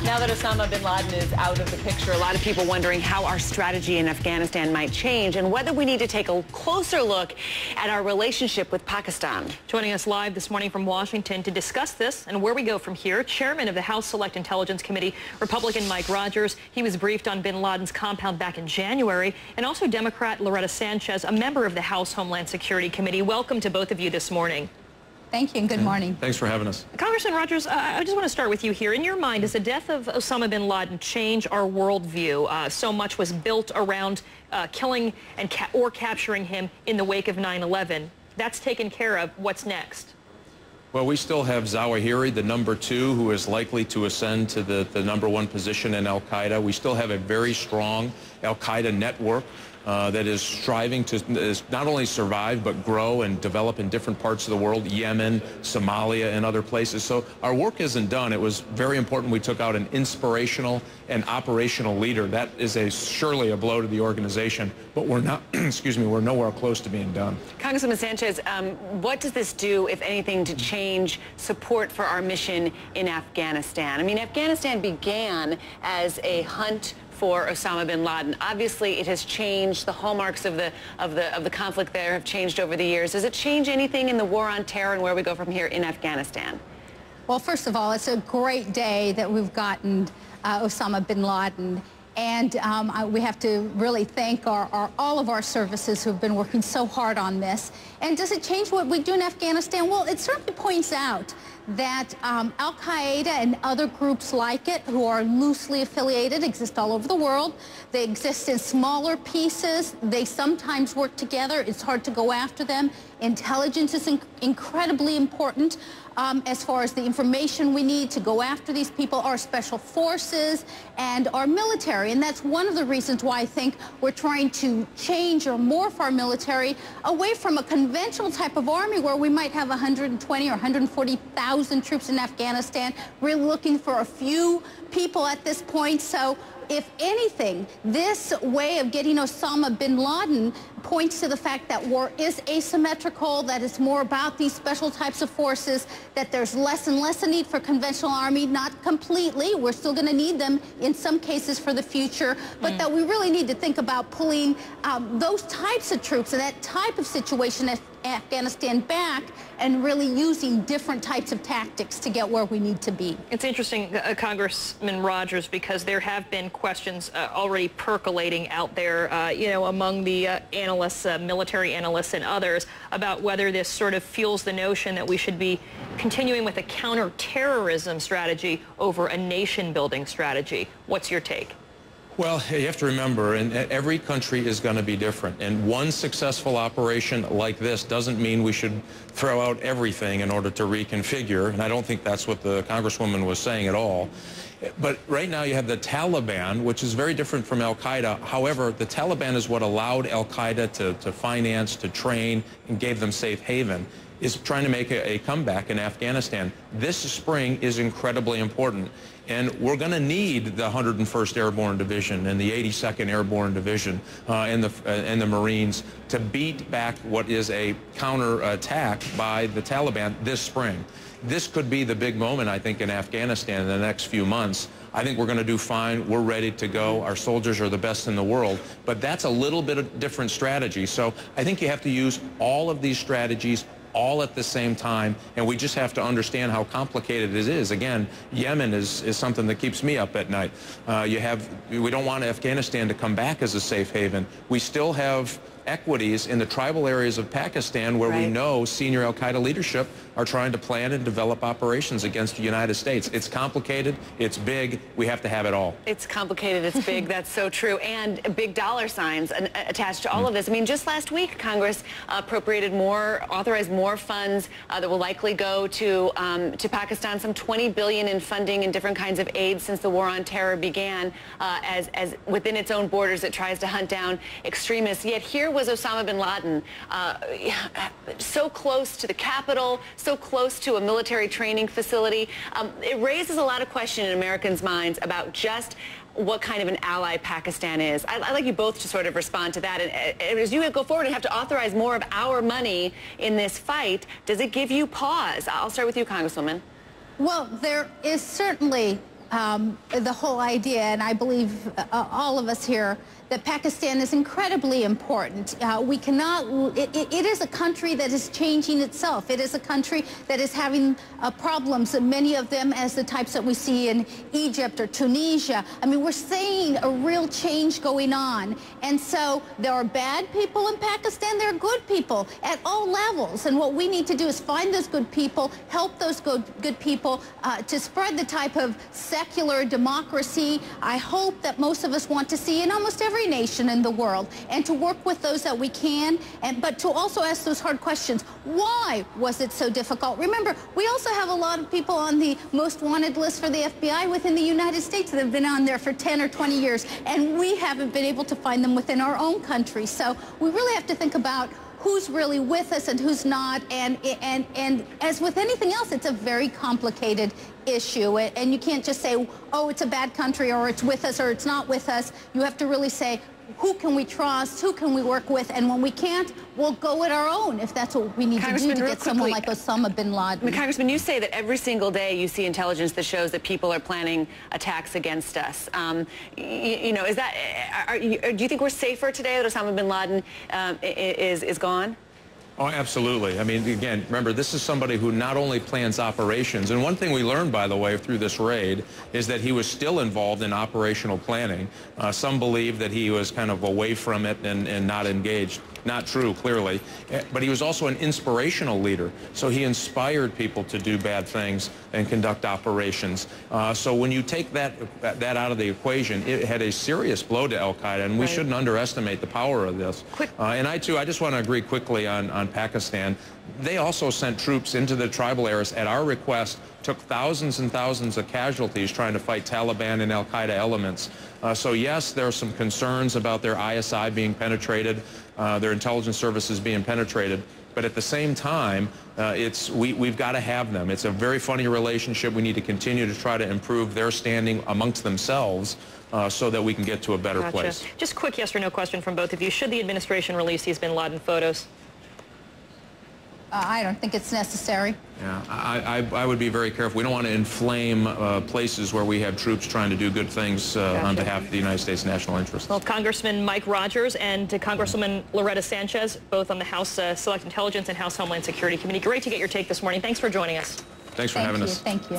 Now that Osama bin Laden is out of the picture, a lot of people wondering how our strategy in Afghanistan might change and whether we need to take a closer look at our relationship with Pakistan. Joining us live this morning from Washington to discuss this and where we go from here, Chairman of the House Select Intelligence Committee, Republican Mike Rogers. He was briefed on bin Laden's compound back in January. And also Democrat Loretta Sanchez, a member of the House Homeland Security Committee. Welcome to both of you this morning. Thank you and good morning. Thanks for having us. Congressman Rogers, I just want to start with you here. In your mind, does the death of Osama bin Laden change our worldview? So much was built around killing and or capturing him in the wake of 9/11. That's taken care of. What's next? Well, we still have Zawahiri, the #2, who is likely to ascend to the #1 position in al-Qaeda. We still have a very strong al-Qaeda network that is striving to not only survive but grow and develop in different parts of the world, Yemen, Somalia, and other places. So our work isn't done. It was very important we took out an inspirational and operational leader. That is surely a blow to the organization, but we're not, excuse me, we're nowhere close to being done. Congresswoman Sanchez, what does this do, if anything, to change support for our mission in Afghanistan? I mean, Afghanistan began as a hunt for Osama bin Laden. Obviously, it has changed. The hallmarks of the conflict there have changed over the years. Does it change anything in the war on terror and where we go from here in Afghanistan? Well, first of all, it's a great day that we've gotten Osama bin Laden. And we have to really thank all of our services who have been working so hard on this. And does it change what we do in Afghanistan? Well, it certainly points out that al-Qaeda and other groups like it who are loosely affiliated exist all over the world. They exist in smaller pieces. They sometimes work together. It's hard to go after them. Intelligence is incredibly important as far as the information we need to go after these people, our special forces and our military. And that's one of the reasons why I think we're trying to change or morph our military away from a conventional type of army where we might have 120 or 140,000 troops in Afghanistan. We're looking for a few people at this point. So if anything, this way of getting Osama bin Laden points to the fact that war is asymmetrical, that it's more about these special types of forces, that there's less and less a need for conventional army, not completely. We're still going to need them in some cases for the future, but that we really need to think about pulling those types of troops and that type of situation in Afghanistan back and really using different types of tactics to get where we need to be. It's interesting, Congressman Rogers, because there have been questions already percolating out there, you know, among the analysts, military analysts and others, about whether this sort of fuels the notion that we should be continuing with a counterterrorism strategy over a nation-building strategy. What's your take? Well, you have to remember, and every country is going to be different. And one successful operation like this doesn't mean we should throw out everything in order to reconfigure. And I don't think that's what the Congresswoman was saying at all. But right now you have the Taliban, which is very different from al-Qaeda. However, the Taliban is what allowed al-Qaeda to finance, to train, and gave them safe haven, is trying to make a comeback in Afghanistan. This spring is incredibly important. And we're going to need the 101st Airborne Division and the 82nd Airborne Division and the Marines to beat back what is a counterattack by the Taliban this spring. This could be the big moment, I think, in Afghanistan in the next few months. I think we're going to do fine. We're ready to go. Our soldiers are the best in the world. But that's a little bit of different strategy. So I think you have to use all of these strategies all at the same time, and we just have to understand how complicated it is. Again, Yemen is something that keeps me up at night. We don't want Afghanistan to come back as a safe haven. We still have equities in the tribal areas of Pakistan where we know senior al-Qaeda leadership are trying to plan and develop operations against the United States. It's complicated, it's big, we have to have it all. It's complicated, it's big, that's so true, and big dollar signs attached to all of this. I mean, just last week, Congress authorized more funds that will likely go to Pakistan, some $20 billion in funding and different kinds of aid since the war on terror began, as within its own borders it tries to hunt down extremists. Yet here was Osama bin Laden, so close to the capital, so close to a military training facility. It raises a lot of questions in Americans' minds about just what kind of an ally Pakistan is. I'd like you both to sort of respond to that. And as you go forward and have to authorize more of our money in this fight, does it give you pause? I'll start with you, Congresswoman. Well, there is certainly the whole idea, and I believe all of us here, that Pakistan is incredibly important. We cannot, it is a country that is changing itself. It is a country that is having problems, many of them as the types that we see in Egypt or Tunisia. I mean, we're seeing a real change going on. And so there are bad people in Pakistan, there are good people at all levels. And what we need to do is find those good people, help those good people to spread the type of secular democracy I hope that most of us want to see in almost every nation in the world, and to work with those that we can, but to also ask those hard questions. Why was it so difficult? Remember, we also have a lot of people on the most wanted list for the FBI within the United States that have been on there for 10 or 20 years, and we haven't been able to find them within our own country. So we really have to think about who's really with us and who's not, and as with anything else, it's a very complicated issue, and you can't just say, oh, it's a bad country, or it's with us, or it's not with us. You have to really say, who can we trust, who can we work with, and when we can't, we'll go it our own if that's what we need to do to get someone like Osama bin Laden. Congressman, you say that every single day you see intelligence that shows that people are planning attacks against us. You know, is that, do you think we're safer today that Osama bin Laden is gone? Oh, absolutely. I mean, again, remember, this is somebody who not only plans operations, and one thing we learned, by the way, through this raid is that he was still involved in operational planning. Some believe that he was kind of away from it and not engaged. Not true, clearly. But he was also an inspirational leader. So he inspired people to do bad things and conduct operations. So when you take that out of the equation, it had a serious blow to al-Qaeda, and we shouldn't underestimate the power of this. And I just want to agree quickly on Pakistan. They also sent troops into the tribal areas at our request, took thousands and thousands of casualties trying to fight Taliban and al-Qaeda elements. So yes, there are some concerns about their ISI being penetrated, their intelligence services being penetrated, but at the same time, we've got to have them. It's a very funny relationship. We need to continue to try to improve their standing amongst themselves so that we can get to a better place. Just a quick yes or no question from both of you. Should the administration release these bin Laden photos? I don't think it's necessary. Yeah, I would be very careful. We don't want to inflame places where we have troops trying to do good things on behalf of the United States national interest. Well, Congressman Mike Rogers and Congresswoman Loretta Sanchez, both on the House Select Intelligence and House Homeland Security Committee. Great to get your take this morning. Thanks for joining us. Thanks for having us. Thank you.